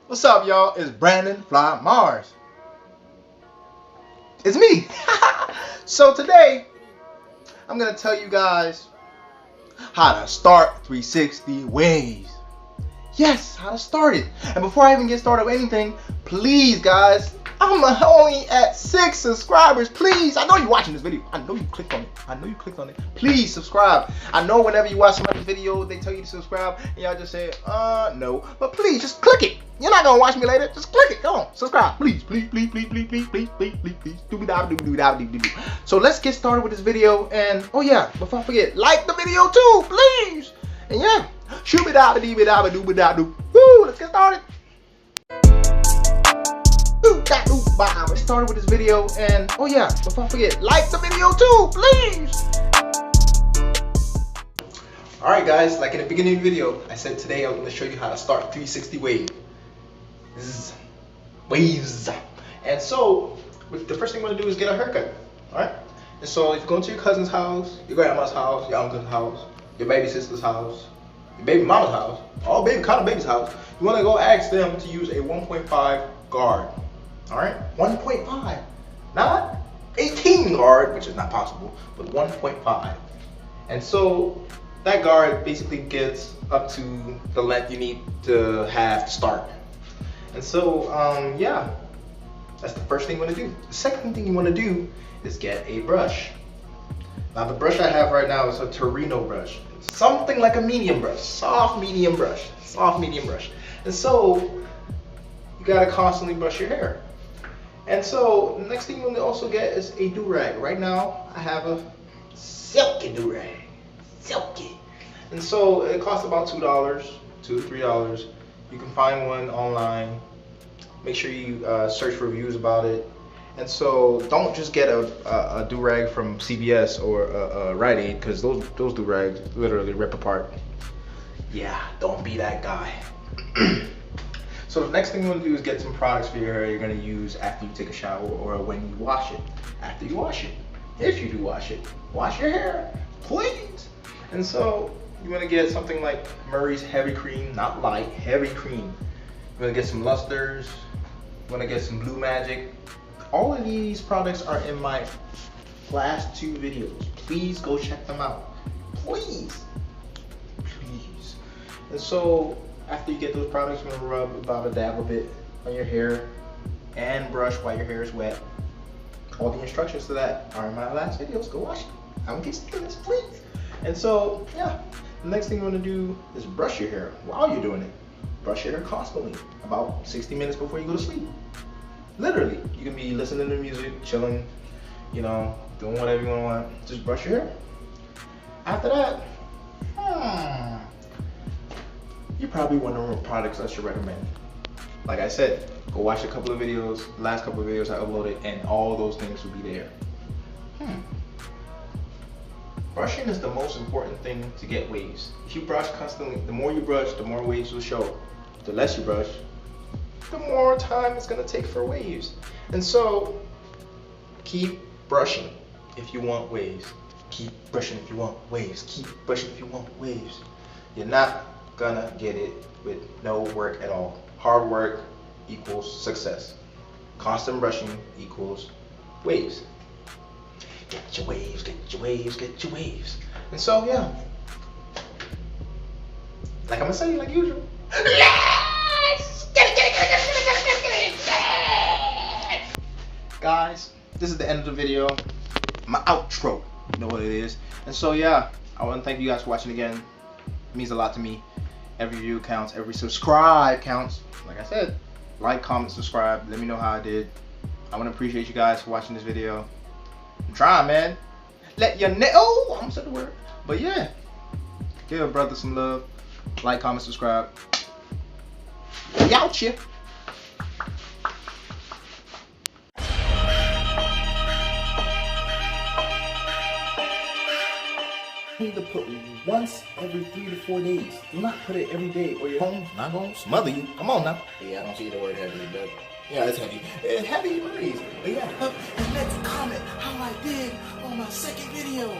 What's up, y'all? It's Brandon Fly Mars. It's me. So today, I'm gonna tell you guys how to start 360 Waves. Yes, how to start it. And before I even get started with anything, please, guys, I'm only at 6 subscribers. Please, I know you're watching this video. I know you clicked on it. Please subscribe. I know whenever you watch somebody's video, they tell you to subscribe, and y'all just say, no. But please, just click it. You're not gonna watch me later. Just click it. Come on, subscribe, please. So let's get started with this video. And oh yeah, before I forget, like the video too, please. And yeah, woo, let's get started. Let's start with this video. And oh yeah, before I forget, like the video too, please. Alright guys, like in the beginning of the video, I said today I was going to show you how to start 360 waves. And so, the first thing you want to do is get a haircut. Alright? And so if you go to your cousin's house, your grandma's house, your uncle's house, your baby sister's house, your baby mama's house, all baby kind of baby's house, you want to go ask them to use a 1.5 guard. Alright? 1.5. Not 18 guard, which is not possible, but 1.5. And so that guard basically gets up to the length you need to have to start. And so, yeah, that's the first thing you want to do. The second thing you want to do is get a brush. Now the brush I have right now is a Torino brush. It's something like a medium brush, soft medium brush. And so, you gotta constantly brush your hair. And so, the next thing you want to also get is a do-rag. Right now, I have a silky do-rag. And so it costs about $2 to $3. You can find one online. Make sure you search for reviews about it. And so don't just get a do-rag from CVS or a Rite Aid, because those do-rags literally rip apart. Yeah, don't be that guy. So the next thing you want to do is get some products for your hair you're going to use after you take a shower or when you wash it. After you wash it. If you do wash it. Wash your hair, please. And so you want to get something like Murray's Heavy Cream, not light, heavy cream. You want to get some Lusters. You want to get some Blue Magic. All of these products are in my last 2 videos. Please go check them out. Please. And so after you get those products, you're going to rub about a dab of it on your hair and brush while your hair is wet. All the instructions to that are in my last videos. Go watch it. I don't get this, please. And so, yeah, the next thing you want to do is brush your hair while you're doing it. Brush your hair constantly, about 60 minutes before you go to sleep. Literally, you can be listening to music, chilling, you know, doing whatever you want. Just brush your hair. After that, you're probably wondering what products I should recommend. Like I said, go watch a couple of videos, last couple of videos I uploaded, and all those things will be there. Brushing is the most important thing to get waves. If you brush constantly, the more you brush, the more waves will show. The less you brush, the more time it's gonna take for waves. And so, keep brushing if you want waves. Keep brushing if you want waves. Keep brushing if you want waves. You're not gonna get it with no work at all. Hard work equals success. Constant brushing equals waves. Get your waves, get your waves, get your waves. And so, yeah. Like I'm gonna say, like usual. Guys, this is the end of the video. My outro. You know what it is. And so, yeah, I want to thank you guys for watching again. It means a lot to me. Every view counts, every subscribe counts. Like I said, like, comment, subscribe. Let me know how I did. I want to appreciate you guys for watching this video. I'm trying, man. Let your I almost said the word. But yeah, give a brother some love. Like, comment, subscribe. Y'all You need to put once every 3 to 4 days. Do not put it every day, or your home's not gonna smother you. Come on now. Yeah, I don't see the word heavy, but yeah, it's heavy. It's heavy breeze. But yeah, and let's comment how I did on my second video.